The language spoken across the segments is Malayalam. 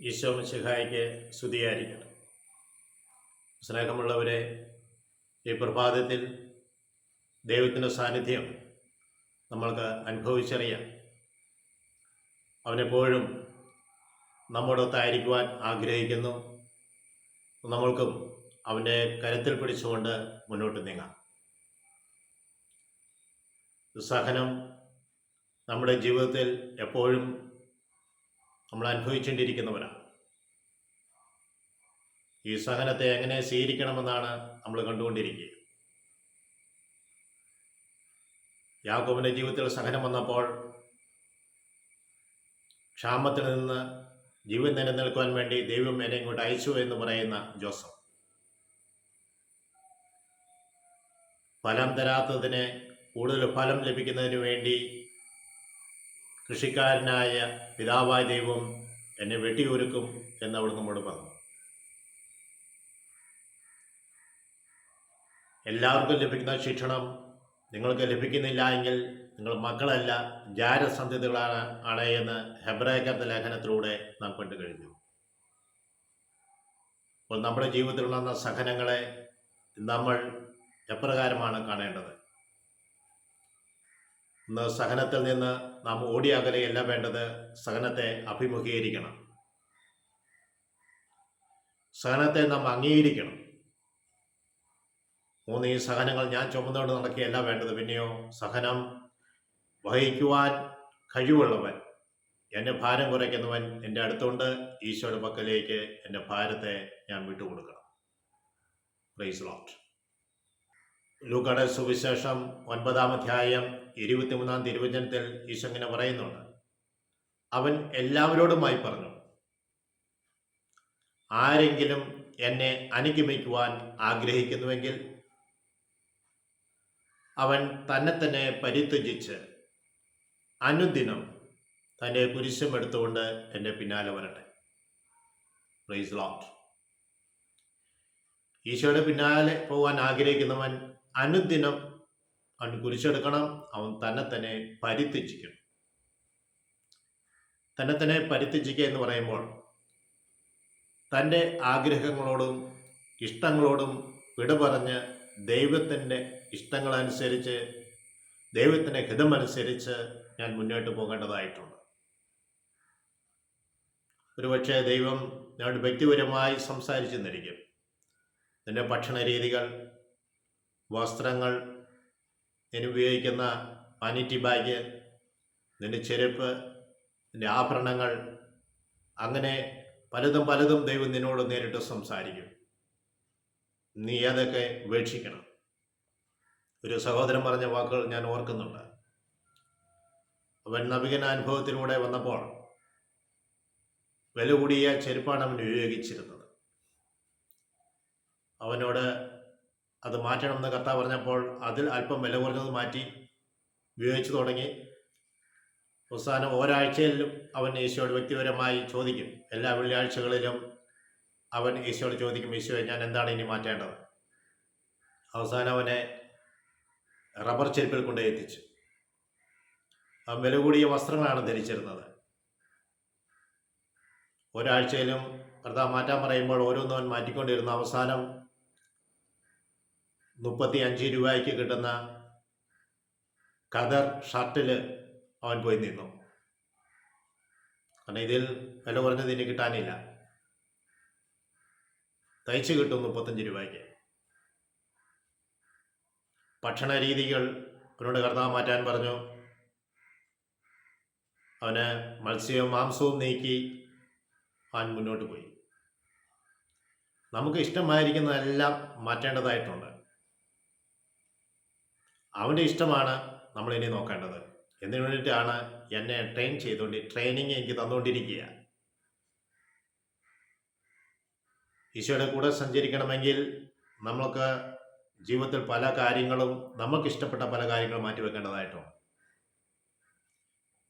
ഈശോ മിശിഹായ്ക്ക് സ്തുതിയായിരിക്കട്ടെ. സ്നേഹമുള്ളവരെ, ഈ പ്രഭാതത്തിൽ ദൈവത്തിൻ്റെ സാന്നിധ്യം നമ്മൾക്ക് അനുഭവിച്ചറിയാം. അവനെപ്പോഴും നമ്മോടൊത്തായിരിക്കുവാൻ ആഗ്രഹിക്കുന്നു. നമ്മൾക്കും അവൻ്റെ കരത്തിൽ പിടിച്ചുകൊണ്ട് മുന്നോട്ട് നീങ്ങാം. സഹനം നമ്മുടെ ജീവിതത്തിൽ എപ്പോഴും നമ്മൾ അനുഭവിച്ചുകൊണ്ടിരിക്കുന്നവരാണ്. ഈ സഹനത്തെ എങ്ങനെ സ്വീകരിക്കണമെന്നാണ് നമ്മൾ കണ്ടുകൊണ്ടിരിക്കുക. യാക്കോബിൻ്റെ ജീവിതത്തിൽ സഹനം വന്നപ്പോൾ ക്ഷാമത്തിൽ നിന്ന് ജീവൻ നിലനിൽക്കുവാൻ വേണ്ടി ദൈവം എന്നെ ഇങ്ങോട്ട് അയച്ചു എന്ന് പറയുന്ന ജോസഫ്, ഫലം തരാത്തതിന് കൂടുതൽ ഫലം ലഭിക്കുന്നതിന് വേണ്ടി കൃഷിക്കാരനായ പിതാവായ ദൈവം എന്നെ വെട്ടിയൊരുക്കും എന്ന് അവിടെ നമ്മോട് പറഞ്ഞു. എല്ലാവർക്കും ലഭിക്കുന്ന ശിക്ഷണം നിങ്ങൾക്ക് ലഭിക്കുന്നില്ല എങ്കിൽ നിങ്ങൾ മക്കളല്ല, ജാരസന്ധികളാണ് എന്ന് ഹെബ്രായരുടെ ലേഖനത്തിലൂടെ നാം കണ്ടു കഴിഞ്ഞു. അപ്പോൾ നമ്മുടെ ജീവിതത്തിലുണ്ടാകുന്ന സഹനങ്ങളെ നമ്മൾ എപ്രകാരമാണ് കാണേണ്ടത്? ഇന്ന് സഹനത്തിൽ നിന്ന് നാം ഓടിയകലെയല്ല വേണ്ടത്, സഹനത്തെ അഭിമുഖീകരിക്കണം. സഹനത്തെ നാം അംഗീകരിക്കണം. ഈ സഹനങ്ങൾ ഞാൻ ചുമന്നുകൊണ്ട് നടക്കുകയല്ല വേണ്ടത്, പിന്നെയോ സഹനം വഹിക്കുവാൻ കഴിവുള്ളവൻ, എൻ്റെ ഭാരം കുറയ്ക്കുന്നവൻ എൻ്റെ അടുത്തുണ്ട്. ഈശോയുടെ പക്കലേക്ക് എൻ്റെ ഭാരത്തെ ഞാൻ വിട്ടുകൊടുക്കണം. Praise Lord. ലൂക്കായുടെ സുവിശേഷം 9-ാം അധ്യായം 23-ാം തിരുവചനത്തിൽ ഈശോ ഇങ്ങനെ പറയുന്നുണ്ട്. അവൻ എല്ലാവരോടുമായി പറഞ്ഞു, ആരെങ്കിലും എന്നെ അനുഗമിക്കുവാൻ ആഗ്രഹിക്കുന്നുവെങ്കിൽ അവൻ തന്നെ പരിത്യജിച്ച് അനുദിനം തൻ്റെ കുരിശും എടുത്തുകൊണ്ട് എൻ്റെ പിന്നാലെ വരട്ടെ. Praise Lord. ഈശോയുടെ പിന്നാലെ പോകാൻ ആഗ്രഹിക്കുന്നവൻ അനുദിനം അവൻ കുരിശെടുക്കണം. അവൻ തന്നെ പരിത്യജിക്കണം. തന്നെ പരിത്യജിക്കുക എന്ന് പറയുമ്പോൾ തൻ്റെ ആഗ്രഹങ്ങളോടും ഇഷ്ടങ്ങളോടും വിട പറഞ്ഞ് ദൈവത്തിൻ്റെ ഇഷ്ടങ്ങളനുസരിച്ച്, ദൈവത്തിൻ്റെ ഹിതമനുസരിച്ച് ഞാൻ മുന്നോട്ട് പോകേണ്ടതായിട്ടുണ്ട്. ഒരുപക്ഷെ ദൈവം ഞങ്ങളുടെ വ്യക്തിപരമായി സംസാരിച്ചെന്നിരിക്കും. നിൻ്റെ ഭക്ഷണ രീതികൾ, വസ്ത്രങ്ങൾ, ഞാൻ ഉപയോഗിക്കുന്ന വാനിറ്റി ബാഗ്, നിൻ്റെ ചെരുപ്പ്, നിൻ്റെ ആഭരണങ്ങൾ, അങ്ങനെ പലതും ദൈവം നിന്നോട് നേരിട്ട് സംസാരിക്കും. നീ അതൊക്കെ ഉപേക്ഷിക്കണം. ഒരു സഹോദരൻ പറഞ്ഞ വാക്കുകൾ ഞാൻ ഓർക്കുന്നുണ്ട്. അവൻ നബികന അനുഭവത്തിലൂടെ വന്നപ്പോൾ വില കൂടിയ ചെരുപ്പാണ് അവൻ ഉപയോഗിച്ചിരുന്നത്. അവനോട് അത് മാറ്റണമെന്ന് കർത്താവ് പറഞ്ഞപ്പോൾ അതിൽ അല്പം വില കുറഞ്ഞത് മാറ്റി ഉപയോഗിച്ചു തുടങ്ങി. അവസാനം ഒരാഴ്ചയിലും അവൻ ഈശോയോട് വ്യക്തിപരമായി ചോദിക്കും. എല്ലാ വെള്ളിയാഴ്ചകളിലും അവൻ ഈശോയോട് ചോദിക്കും, ഈശോയെ ഞാൻ എന്താണ് ഇനി മാറ്റേണ്ടത്? അവസാനം അവനെ റബ്ബർ ചെരുപ്പിൽ കൊണ്ടുപോയി എത്തിച്ചു. അവൻ വില കൂടിയ വസ്ത്രങ്ങളാണ് ധരിച്ചിരുന്നത്. ഒരാഴ്ചയിലും കർത്താവ് മാറ്റാൻ പറയുമ്പോൾ ഓരോന്നും അവൻ മാറ്റിക്കൊണ്ടിരുന്നു. അവസാനം 35 രൂപയ്ക്ക് കിട്ടുന്ന കതർ ഷർട്ടിൽ അവൻ പോയി നിന്നു. കാരണം ഇതിൽ വില കുറഞ്ഞത് ഇനി കിട്ടാനില്ല. തയ്ച്ച് കിട്ടും 35 രൂപയ്ക്ക്. ഭക്ഷണ രീതികൾ അവനോട് കർത്താവ് മാറ്റാൻ പറഞ്ഞു. അവന് മത്സ്യവും മാംസവും നീക്കി അവൻ മുന്നോട്ട് പോയി. നമുക്ക് ഇഷ്ടമായിരിക്കുന്നതെല്ലാം മാറ്റേണ്ടതായിട്ടുണ്ട്. അവൻ്റെ ഇഷ്ടമാണ് നമ്മളിനി നോക്കേണ്ടത്. എന്തിനു വേണ്ടിയിട്ടാണ് എന്നെ ട്രെയിനിങ് എനിക്ക് തന്നുകൊണ്ടിരിക്കുക. ഈശോയുടെ കൂടെ സഞ്ചരിക്കണമെങ്കിൽ നമുക്ക് ജീവിതത്തിൽ പല കാര്യങ്ങളും, നമുക്കിഷ്ടപ്പെട്ട പല കാര്യങ്ങളും മാറ്റിവെക്കേണ്ടതായിട്ടുണ്ട്.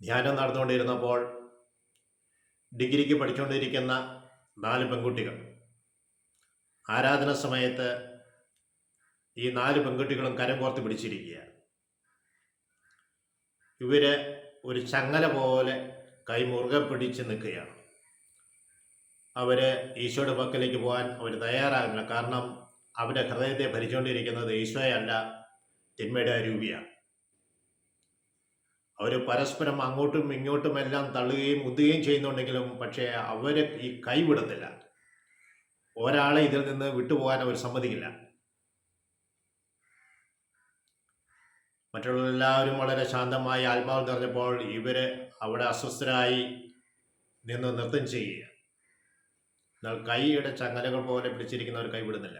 ധ്യാനം നടന്നുകൊണ്ടിരുന്നപ്പോൾ ഡിഗ്രിക്ക് പഠിച്ചുകൊണ്ടിരിക്കുന്ന 4 പെൺകുട്ടികൾ, ആരാധന സമയത്ത് ഈ 4 പെൺകുട്ടികളും കരം കോർത്ത് പിടിച്ചിരിക്കുക. ഇവര് ഒരു ചങ്ങല പോലെ കൈ മുറുകെ പിടിച്ച് നിൽക്കുകയാണ്. അവർ ഈശോയുടെ പക്കലേക്ക് പോകാൻ അവർ തയ്യാറാകുന്നില്ല. കാരണം അവരുടെ ഹൃദയത്തെ ഭരിച്ചുകൊണ്ടിരിക്കുന്നത് ഈശോയല്ല, തിന്മയുടെ അരൂപിയാണ്. അവർ പരസ്പരം അങ്ങോട്ടും ഇങ്ങോട്ടും എല്ലാം തള്ളുകയും ഉന്തുകയും ചെയ്യുന്നുണ്ടെങ്കിലും പക്ഷേ അവർ ഈ കൈവിടത്തില്ല. ഒരാളെ ഇതിൽ നിന്ന് വിട്ടുപോകാൻ അവർ സമ്മതിക്കില്ല. മറ്റുള്ളവരെല്ലാവരും വളരെ ശാന്തമായി ആത്മാവ് നിറഞ്ഞപ്പോൾ ഇവർ അവിടെ അസ്വസ്ഥരായി നിന്ന് നൃത്തം ചെയ്യുക. എന്നാൽ കൈയുടെ ചങ്ങലകൾ പോലെ പിടിച്ചിരിക്കുന്നവർ കൈവിടുന്നില്ല.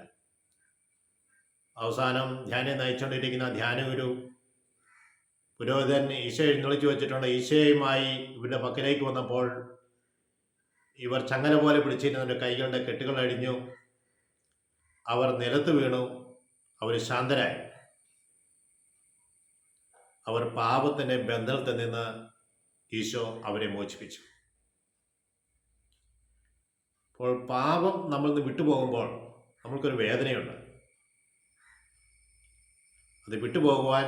അവസാനം ധ്യാനം നയിച്ചുകൊണ്ടിരിക്കുന്ന ധ്യാനഗുരു പുരോഹിതൻ ഈശോ എഴുന്നള്ളിച്ചു വെച്ചിട്ടുണ്ട്. ഈശോയുമായി ഇവരുടെ പക്കലേക്ക് വന്നപ്പോൾ ഇവർ ചങ്ങല പോലെ പിടിച്ചിരുന്നവരുടെ കൈകളുടെ കെട്ടുകൾ അഴിഞ്ഞു. അവർ നിലത്ത് വീണു. അവർ ശാന്തരായി. അവർ പാപത്തിൻ്റെ ബന്ധനത്തിൽ നിന്ന് ഈശോ അവരെ മോചിപ്പിച്ചു. അപ്പോൾ പാപം നമ്മളിൽ നിന്ന് വിട്ടുപോകുമ്പോൾ നമ്മൾക്കൊരു വേദനയുണ്ട്. അത് വിട്ടുപോകുവാൻ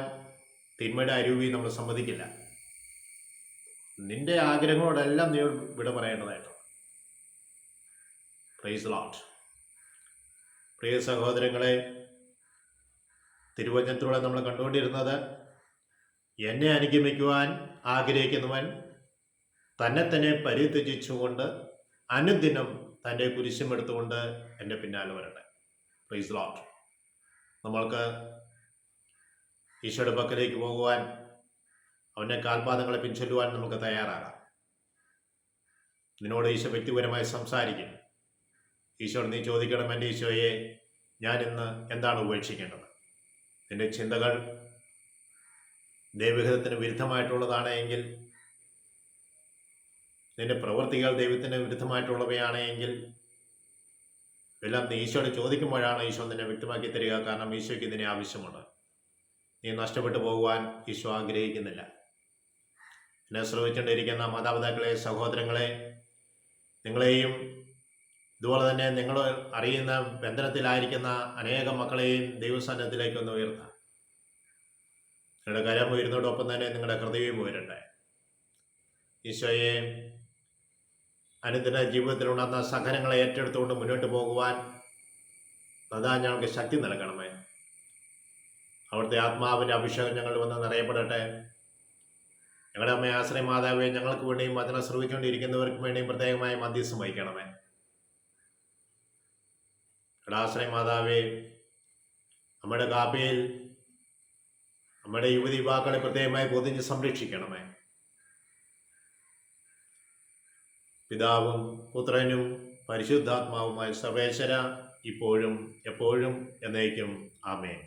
തിന്മയുടെ അരൂപി നമ്മൾ സമ്മതിക്കില്ല. നിന്റെ ആഗ്രഹങ്ങളോടെല്ലാം നീ വിട പറയേണ്ടതായിട്ടുണ്ട്. Praise Lord. പ്രിയ സഹോദരങ്ങളെ, തിരുവചനത്തിലൂടെ നമ്മൾ കണ്ടുകൊണ്ടിരുന്നത് എന്നെ അനുഗമിക്കുവാൻ ആഗ്രഹിക്കുന്നവൻ തന്നെ തന്നെ പരിത്യജിച്ചുകൊണ്ട് അനുദിനം തൻ്റെ കുരിശും എടുത്തുകൊണ്ട് എൻ്റെ പിന്നാലെ വരട്ടെ. Praise Lord. നമ്മൾക്ക് ഈശോയുടെ പക്കലേക്ക് പോകുവാൻ, അവൻ്റെ കാൽപാദങ്ങളെ പിൻചൊല്ലുവാൻ നമുക്ക് തയ്യാറാകാം. നിന്നോട് ഈശോ വ്യക്തിപരമായി സംസാരിക്കും. ഈശോയോട് നീ ചോദിക്കണം, എൻ്റെ ഈശോയെ, ഞാൻ ഇന്ന് എന്താണ് ഉപേക്ഷിക്കേണ്ടത്? നിന്റെ ചിന്തകൾ ദൈവഹിതത്തിന് വിരുദ്ധമായിട്ടുള്ളതാണ് എങ്കിൽ, നിന്റെ പ്രവൃത്തികൾ ദൈവത്തിന് വിരുദ്ധമായിട്ടുള്ളവയാണ് എങ്കിൽ എല്ലാം നീ ഈശോയോട് ചോദിക്കുമ്പോഴാണ് ഈശോ നിന്നെ വ്യക്തമാക്കി തരിക. കാരണം ഈശോയ്ക്ക് ഇതിനെ ആവശ്യമുണ്ട്. നീ നഷ്ടപ്പെട്ടു പോകുവാൻ ഈശോ ആഗ്രഹിക്കുന്നില്ല. എന്നെ ശ്രമിച്ചുകൊണ്ടിരിക്കുന്ന മാതാപിതാക്കളെ, സഹോദരങ്ങളെ, നിങ്ങളെയും ഇതുപോലെ തന്നെ നിങ്ങൾ അറിയുന്ന ബന്ധനത്തിലായിരിക്കുന്ന അനേകം മക്കളെയും ദൈവസന്നിധിയിലേക്കൊന്ന് ഉയർത്താം. നിങ്ങളുടെ കരം ഉയരുന്നതോടൊപ്പം തന്നെ നിങ്ങളുടെ ഹൃദയവും ഉയരട്ടെ. ഈശോയെ, അനുദിന ജീവിതത്തിൽ ഉണ്ടാകുന്ന സഹനങ്ങളെ ഏറ്റെടുത്തുകൊണ്ട് മുന്നോട്ട് പോകുവാൻ അതാ ഞങ്ങൾക്ക് ശക്തി നൽകണമേ. അവിടുത്തെ ആത്മാവിൻ്റെ അഭിഷേകം ഞങ്ങൾ വന്ന് നിറയപ്പെടട്ടെ. ഞങ്ങളുടെ അമ്മയെ ആശ്രയ മാതാവെ, ഞങ്ങൾക്ക് വേണ്ടിയും വചനം ശ്രമിച്ചുകൊണ്ടിരിക്കുന്നവർക്ക് വേണ്ടിയും പ്രത്യേകമായി മധ്യസ്ഥം വഹിക്കണമേ. ഞങ്ങളുടെ ആശ്രയ മാതാവെ, നമ്മുടെ കാപ്പയിൽ നമ്മുടെ യുവതി യുവാക്കളെ പ്രത്യേകമായി പൊതിഞ്ഞ് സംരക്ഷിക്കണമേ. പിതാവും പുത്രനും പരിശുദ്ധാത്മാവുമായ സർവേശ്വര, ഇപ്പോഴും എപ്പോഴും എന്നേക്കും. ആമേൻ.